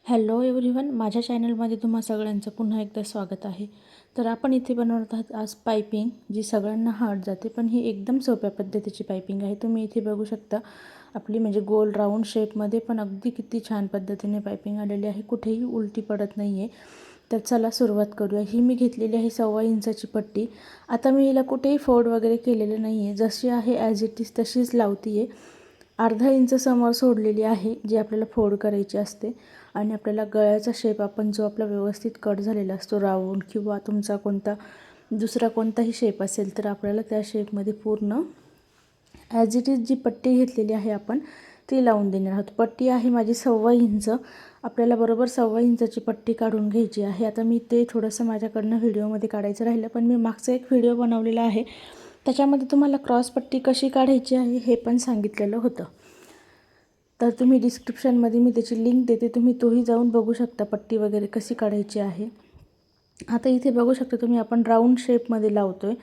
Hello everyone, माझ्या चॅनलमध्ये तुम्हा सगळ्यांचं पुन्हा एकदा स्वागत आहे. तर आपण इथे बनवत आहोत आज पायपिंग, जी सगळ्यांना हार्ड जाते, पण ही एकदम सोप्या पद्धतीची पायपिंग आहे. तुम्ही इथे बघू शकता आपली म्हणजे गोल राऊंड शेपमध्ये पण अगदी किती छान पद्धतीने पायपिंग आलेली आहे, कुठेही उलटी पडत नाही आहे. तर चला सुरुवात करूया. ही मी घेतलेली आहे 1.25 इंचाची पट्टी. आता मी हिला कुठेही फोल्ड वगैरे केलेलं नाही आहे, जशी आहे ॲज इट इज तशीच लावती आहे. अर्धा इंच समोर सोडलेली आहे, जी आपल्याला फोल्ड करायची असते. आणि आपल्याला गळ्याचा शेप आपण जो आपला व्यवस्थित कट झालेला असतो राऊंड किंवा तुमचा दुसरा कोणताही शेप असेल, तर आपल्याला त्या शेपमध्ये पूर्ण ॲज इट इज जी पट्टी घेतलेली आहे आपण ती लावून देणार आहोत. पट्टी आहे माझी 1.25 इंच. आपल्याला बरोबर 1.25 इंचाची पट्टी काढून घ्यायची आहे. आता मी ते थोडंसं माझ्याकडनं व्हिडिओमध्ये काढायचं राहिलं, पण मी मागचा एक व्हिडिओ बनवलेला आहे, त्याच्यामध्ये तुम्हाला क्रॉस पट्टी कशी काढायची आहे हे पण सांगितलेलं होतं. तर तुम्ही डिस्क्रिप्शनमध्ये मी त्याची लिंक देते, तुम्ही तोही जाऊन बघू शकता पट्टी वगैरे कशी काढायची आहे. आता इथे बघू शकता तुम्ही आपण राऊंड शेपमध्ये लावतो आहे.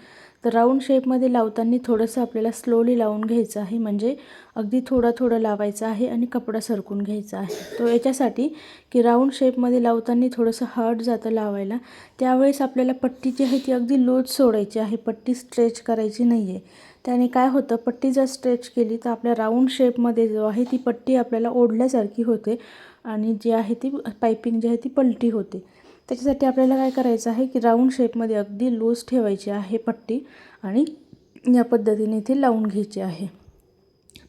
तर राऊंड शेपमध्ये लावताना थोडंसं आपल्याला स्लोली लावून घ्यायचं आहे, म्हणजे अगदी थोडं लावायचं आहे आणि कपडा सरकून घ्यायचा आहे. तो याच्यासाठी की राऊंड शेपमध्ये लावताना थोडंसं हार्ड जातं लावायला, त्यावेळेस आपल्याला पट्टी जी आहे ती अगदी लूज सोडायची आहे, पट्टी स्ट्रेच करायची नाही आहे. त्याने काय होतं, पट्टी जर स्ट्रेच केली तर आपल्या राऊंड शेपमध्ये जो आहे ती पट्टी आपल्याला ओढल्यासारखी होते आणि जी आहे ती पायपिंग जी आहे ती पलटी होते. त्याच्यासाठी आपल्याला काय करायचं आहे की राऊंड शेपमध्ये अगदी लूज ठेवायची आहे पट्टी आणि या पद्धतीने इथे लावून घ्यायची आहे.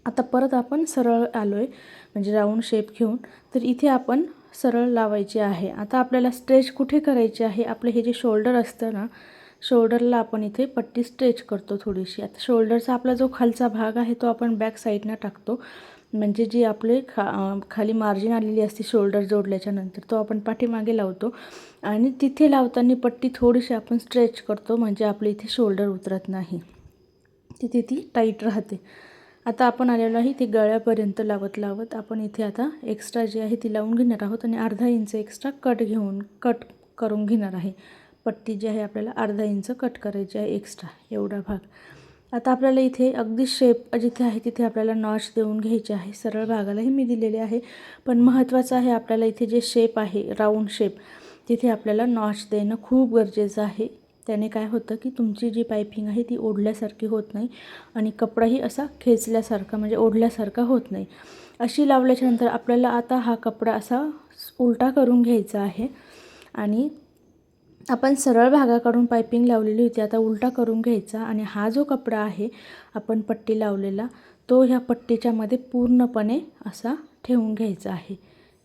आता परत आपण सरळ आलो आहे, म्हणजे राऊंड शेप घेऊन, तर इथे आपण सरळ लावायची आहे. आता आपल्याला स्ट्रेच कुठे करायची आहे, आपलं हे जे शोल्डर असतं ना, शोल्डरला आपण इथे पट्टी स्ट्रेच करतो थोडीशी. आता शोल्डरचा आपला जो खालचा भाग आहे तो आपण बॅक साईडनं टाकतो, म्हणजे जी आपले खाली मार्जिन आलेली असते शोल्डर जोडल्याच्या नंतर, तो आपण पाठीमागे लावतो आणि तिथे लावताना पट्टी थोडीशी आपण स्ट्रेच करतो, म्हणजे आपले इथे शोल्डर उतरत नाही, तिथे ती टाईट राहते. आता आपण आलेलो आहे ती गळ्यापर्यंत लावत आपण इथे आता एक्स्ट्रा जी आहे ती लावून घेणार आहोत आणि अर्धा इंच एक्स्ट्रा कट करून घेणार आहे. पट्टी जी आहे आपल्याला अर्धा इंच कट करायची आहे एक्स्ट्रा, एवढा भाग. आता आपल्याला इथे अगदी शेप जिथे आहे तिथे आपल्याला नॉच देऊन घ्यायचे आहे. सरळ भागालाही मी दिलेले आहे, पण महत्त्वाचं आहे आपल्याला इथे जे शेप आहे राऊंड शेप, तिथे आपल्याला नॉच देणं खूप गरजेचं आहे. त्याने काय होतं की तुमची जी पायपिंग आहे ती ओढल्यासारखी होत नाही आणि कपडाही असा खेचल्यासारखा म्हणजे ओढल्यासारखा होत नाही. अशी लावल्याच्यानंतर आपल्याला आता हा कपडा असा उलटा करून घ्यायचा आहे आणि आपण सरळ भागाकडून पायपिंग लावलेली होती, आता उलटा करून घ्यायचा आणि हा जो कपडा आहे आपण पट्टी लावलेला, तो ह्या पट्टीच्यामध्ये पूर्णपणे असा ठेवून घ्यायचा आहे.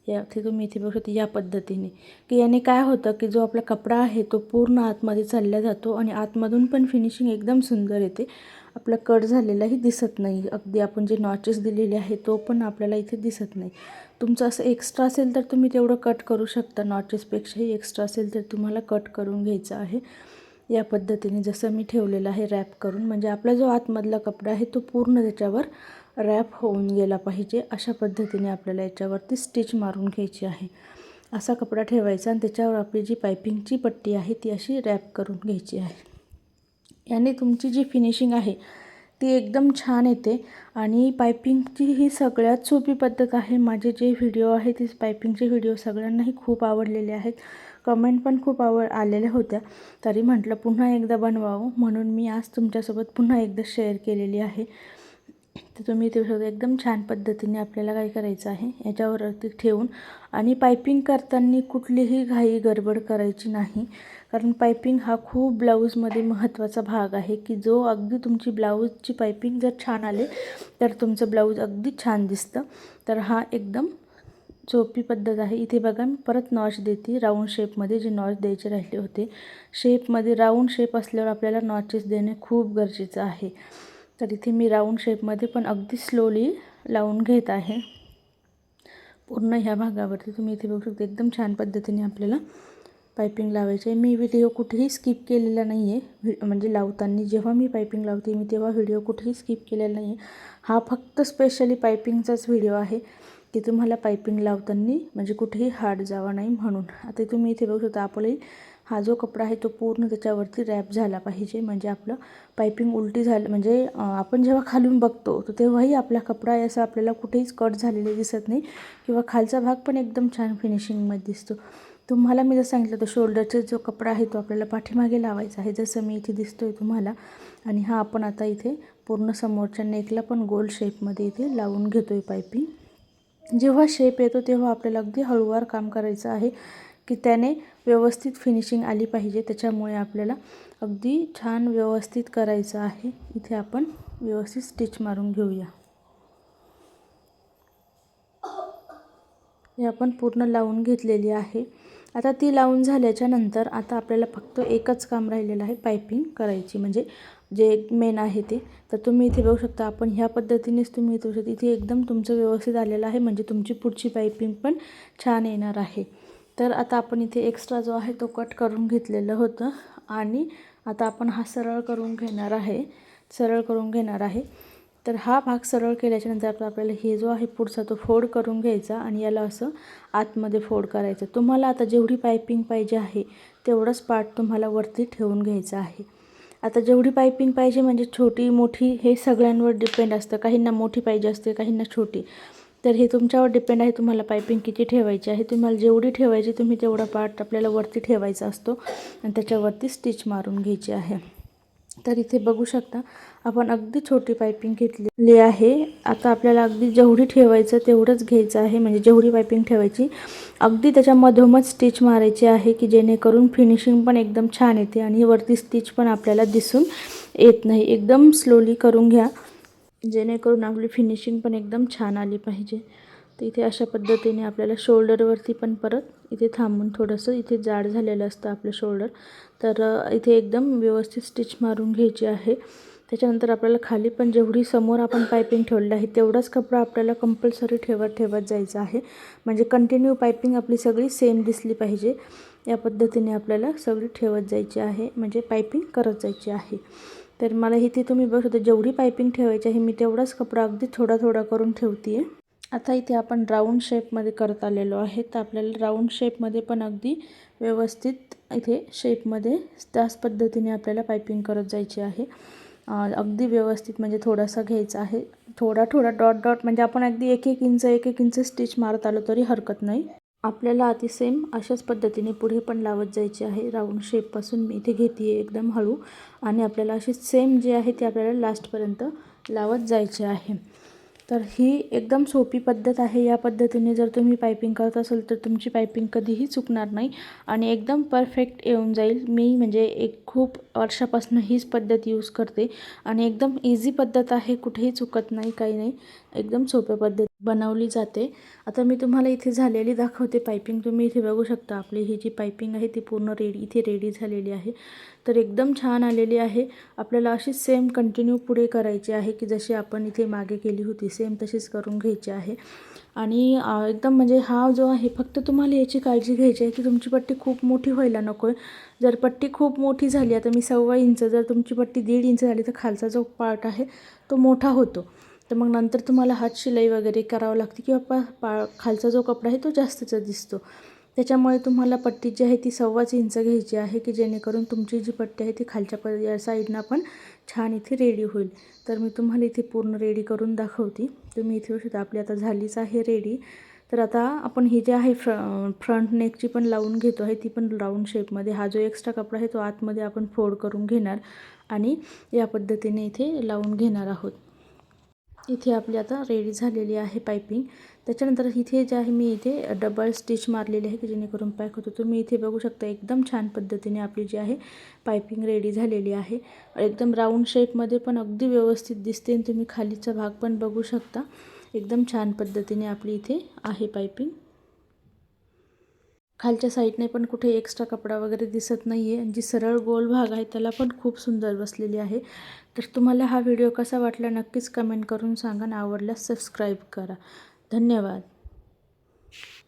याथे तुम्ही इथे बघू शकता या पद्धतीने, की याने काय होतं की जो आपला कपडा आहे तो पूर्ण आतमध्ये चालला जातो आणि आतमधून पण फिनिशिंग एकदम सुंदर येते. आपला कट झालेलाही दिसत नाही, अगदी आपण जे नॉचेस दिलेले आहे तो पण आपल्याला इथे दिसत नाही. तुमचं असं एक्स्ट्रा असेल तर तुम्ही तेवढं कट करू शकता, नॉचेसपेक्षाही एक्स्ट्रा असेल तर तुम्हाला कट करून घ्यायचं आहे. या पद्धतीने जसं मी ठेवलेलं आहे रॅप करून, म्हणजे आपला जो आतमधला कपडा आहे तो पूर्ण त्याच्यावर रॅप होऊन गेला पाहिजे. अशा पद्धतीने आपल्याला याच्यावरती स्टिच मारून घ्यायची आहे. असा कपडा ठेवायचा आणि त्याच्यावर आपली जी पायपिंगची पट्टी आहे ती अशी रॅप करून घ्यायची आहे. याने तुमची जी फिनिशिंग आहे ती एकदम छान येते आणि पायपिंगची ही सगळ्यात सोपी पद्धत आहे. माझे जे व्हिडिओ आहेत ती पायपिंगचे व्हिडिओ सगळ्यांनाही खूप आवडलेले आहेत, कमेंट पण खूप आलेल्या होत्या, तरी म्हटलं पुन्हा एकदा बनवावं म्हणून मी आज तुमच्यासोबत पुन्हा एकदा शेअर केलेली आहे. तर तुम्ही ते एकदम छान पद्धतीने आपल्याला काय करायचं आहे, याच्यावरती ठेवून आणि पायपिंग करताना कुठलीही घाई गडबड करायची नाही, कारण पायपिंग हा खूप ब्लाऊजमध्ये महत्त्वाचा भाग आहे, की जो अगदी तुमची ब्लाऊजची पायपिंग जर छान आले तर तुमचं ब्लाऊज अगदी छान दिसतं. तर हा एकदम सोपी पद्धत आहे. इथे बघा मी परत नॉच देते राऊंड शेपमध्ये, जे नॉच द्यायचे राहिले होते. शेपमध्ये राऊंड शेप असल्यावर आपल्याला नॉचेस देणे खूप गरजेचं आहे. तर इथे मी राऊंड शेपमध्ये पण अगदी स्लोली लावून घेत आहे पूर्ण ह्या भागावरती. तुम्ही इथे बघू शकता एकदम छान पद्धतीने आपल्याला पायपिंग लावायची आहे. मी व्हिडिओ कुठेही स्किप केलेला नाही आहे, म्हणजे लावताना जेव्हा मी पायपिंग लावते मी तेव्हा व्हिडिओ कुठेही स्किप केलेला नाही आहे. हा फक्त स्पेशली पायपिंगचाच व्हिडिओ आहे, की तुम्हाला पायपिंग लावताना म्हणजे कुठेही हार्ड जावा नाही म्हणून. आता तुम्ही इथे बघू शकता आपली हा जो कपडा आहे तो पूर्ण त्याच्यावरती रॅप झाला पाहिजे, म्हणजे आपलं पायपिंग उलटी झालं म्हणजे आपण जेव्हा खालून बघतो तर तेव्हाही आपला कपडा आहे असं आपल्याला कुठेच कट झालेले दिसत नाही किंवा खालचा भाग पण एकदम छान फिनिशिंगमध्ये दिसतो. तुम्हाला मी जसं सांगितलं तर शोल्डरचा जो कपडा आहे तो आपल्याला पाठीमागे लावायचा आहे, जसं मी इथे दिसतोय तुम्हाला. आणि हा आपण आता इथे पूर्ण समोरच्या नेकला पण गोल शेपमध्ये इथे लावून घेतोय पायपिंग. जेव्हा शेप येतो तेव्हा आपल्याला अगदी हळूवार काम करायचं आहे की त्याने व्यवस्थित फिनिशिंग आली पाहिजे. त्याच्यामुळे आपल्याला अगदी छान व्यवस्थित करायचं आहे. इथे आपण व्यवस्थित स्टिच मारून घेऊया. हे आपण पूर्ण लावून घेतलेली आहे. आता ती लावून झाल्याच्या नंतर आता आपल्याला फक्त एकच काम राहिलेलं आहे, पायपिंग करायची, म्हणजे जे मेन आहे ते. तर तुम्ही इथे बघू शकता, आपण ह्या पद्धतीनेच तुम्ही इथे बघू शकता, इथे एकदम तुमचं व्यवस्थित आलेलं आहे, म्हणजे तुमची पुढची पायपिंग पण छान येणार आहे. तर आता आपण इथे एक्स्ट्रा जो आहे तो कट करून घेतलेलं होतं आणि आता आपण हा सरळ करून घेणार आहे. तर हा भाग सरळ केल्याच्यानंतर आपल्याला हे जो आहे पुढचा तो फोल्ड करून घ्यायचा आणि याला असं आतमध्ये फोल्ड करायचं. तुम्हाला आता जेवढी पायपिंग पाहिजे आहे तेवढंच पार्ट तुम्हाला वरती ठेवून घ्यायचं आहे. आता जेवढी पायपिंग पाहिजे म्हणजे छोटी मोठी हे सगळ्यांवर डिपेंड असतं. काहींना मोठी पाहिजे असते, काहींना छोटी. तर हे तुमच्यावर डिपेंड आहे तुम्हाला पायपिंग किती ठेवायची आहे. तुम्हाला जेवढी ठेवायची तुम्ही तेवढा पार्ट आपल्याला वरती ठेवायचा असतो आणि त्याच्यावरती स्टिच मारून घ्यायची आहे. तर इथे बघू शकता आपण अगदी छोटी पायपिंग घेतलेली आहे. आता आपल्याला अगदी जेवढी ठेवायचं तेवढंच घ्यायचं आहे, म्हणजे जेवढी पायपिंग ठेवायची अगदी त्याच्या मधोमध स्टिच मारायची आहे की जेणेकरून फिनिशिंग पण एकदम छान येते आणि वरती स्टिच पण आपल्याला दिसून येत नाही. एकदम स्लोली करून घ्या जेणेकरून आपली फिनिशिंग पण एकदम छान आली पाहिजे. तर इथे अशा पद्धतीने आपल्याला शोल्डरवरती पण परत इथे थांबून थोडंसं इथे जाड झालेलं असतं आपलं शोल्डर, तर इथे एकदम व्यवस्थित स्टिच मारून घ्यायची आहे. त्याच्यानंतर आपल्याला खाली पण जेवढी समोर आपण पायपिंग ठेवलेली आहे तेवढाच कपडा आपल्याला कंपल्सरी ठेवत जायचं आहे, म्हणजे कंटिन्यू पायपिंग आपली सगळी सेम दिसली पाहिजे. या पद्धतीने आपल्याला सगळी ठेवत जायची आहे, म्हणजे पायपिंग करत जायची आहे. तर मला इथे तुम्ही बघू शकता जेवढी पायपिंग ठेवायची आहे मी तेवढाच कपडा अगदी थोडा थोडा करून ठेवते आहे. आता इथे आपण राऊंड शेपमध्ये करत आलेलो आहे, तर आपल्याला राऊंड शेपमध्ये पण अगदी व्यवस्थित इथे शेपमध्ये त्याच पद्धतीने आपल्याला पायपिंग करत जायची आहे. अगदी व्यवस्थित म्हणजे थोडासा घ्यायचा आहे, थोडा डॉट डॉट, म्हणजे आपण अगदी एक एक इंच स्टिच मारत आलो तरी हरकत नाही. आपल्याला अति सेम अशाच पद्धतीने पुढे पण लावत जायची आहे. राऊंड शेपपासून मी इथे घेते आहे एकदम हळू आणि आपल्याला अशी सेम जे आहे ते आपल्याला लास्टपर्यंत लावत जायचे आहे. तर ही एकदम सोपी पद्धत आहे. या पद्धतीने जर तुम्ही पायपिंग करत असाल तर तुमची पायपिंग कधीही चुकणार नाही आणि एकदम परफेक्ट येऊन जाईल. मी म्हणजे खूप वर्षापासून हीच पद्धत यूज करते आणि एकदम इझी पद्धत आहे, कुठेही चुकत नाही, काही नाही, एकदम सोप्या पद्धत बनवली जाते. आता मी तुम्हाला इथे झालेली दाखवते पायपिंग. तुम्ही इथे बघू शकता आपली ही जी पायपिंग आहे ती पूर्ण रेडी झालेली आहे. तर एकदम छान आलेली आहे. आपल्याला अशी सेम कंटिन्यू पुढे करायची आहे की जशी आपण इथे मागे केली होती सेम तशीच करून घ्यायची आहे. आणि एकदम म्हणजे हा जो आहे फक्त तुम्हाला याची काळजी घ्यायची आहे की तुमची पट्टी खूप मोठी व्हायला नको आहे. जर पट्टी खूप मोठी झाली, आता मी 1.25 इंच, जर तुमची पट्टी 1.5 इंच झाली तर खालचा जो पार्ट आहे तो मोठा होतो. तर मग नंतर तुम्हाला हात शिलाई वगैरे करावं लागते किंवा खालचा जो कपडा आहे तो जास्तचा दिसतो. त्याच्यामुळे तुम्हाला पट्टी जी आहे ती 1.25 इंच घ्यायची आहे की जेणेकरून तुमची जी पट्टी आहे ती खालच्या या साईडनं पण छान इथे रेडी होईल. तर मी तुम्हाला इथे पूर्ण रेडी करून दाखवते. तुम्ही इथे बघू शकता आपली आता झालीच आहे रेडी. तर आता आपण ही जी आहे फ्रंट नेकची पण लावून घेतो आहे, ती पण राऊंड शेपमध्ये. हा जो एक्स्ट्रा कपडा आहे तो आतमध्ये आपण फोल्ड करून घेणार आणि या पद्धतीने इथे लावून घेणार आहोत. इथे आपली आता रेडी झालेली आहे पायपिंग. त्याच्यानंतर इथे जे आहे मी इथे डबल स्टिच मारलेली आहे की जेणेकरून पॅक होतो. तुम्ही इथे बघू शकता एकदम छान पद्धतीने आपली जी आहे पायपिंग रेडी झालेली आहे. एकदम राऊंड शेपमध्ये पण अगदी व्यवस्थित दिसते आणि तुम्ही खालीचा भाग पण बघू शकता. एकदम छान पद्धतीने आपली इथे आहे पायपिंग. खालच्या साईडने पण कुठे एक्स्ट्रा कपडा वगैरे दिसत नाही आहे आणि जी सरळ गोल भाग आहे त्याला पण खूप सुंदर बसलेली आहे. तर तुम्हाला हा व्हिडिओ कसा वाटला नक्कीच कमेंट करून सांगा आणि आवडल्यास सबस्क्राईब करा. धन्यवाद.